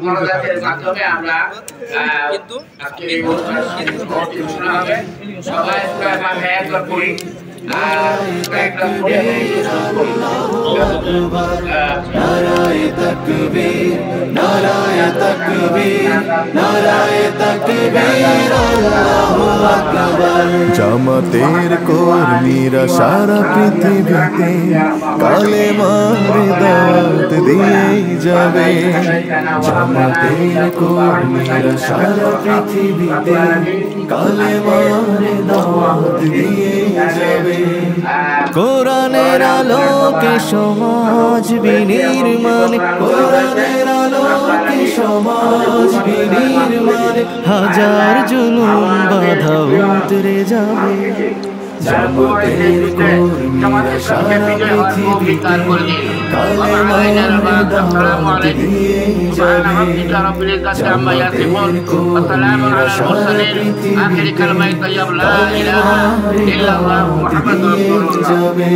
মনোজাতের মাধ্যমে আমরা কিন্তু এই অনুষ্ঠানটি শোনা হবে। সবাই মাঠে একবার পড়ি নারায়ে তাকবীর নারায়ে তাকবীর নারায়ে তাকবীর আল্লাহু আকবার। জামাতের কর্মীরা সারা পৃথিবীতে কালেমার দাওয়াত দিয়ে যাবে। জামাতের কর্মীরা সারা পৃথিবীতে কালেমার দাওয়াত দিয়ে যাবে। কোরআনের আলোকে সমাজ বিনির্মাণ, কোরআনের আলোকে সমাজ বিনির্মাণ, হাজার জুলুম বাধা উতরে যাবে। জামাতের কর্মীরা সারা পৃথিবীতে কালেমার দাওয়াত দিয়ে যাবে। জামাতের কর্মীরা সারা পৃথিবীতে কালেমার দাওয়াত দিয়ে যাবে।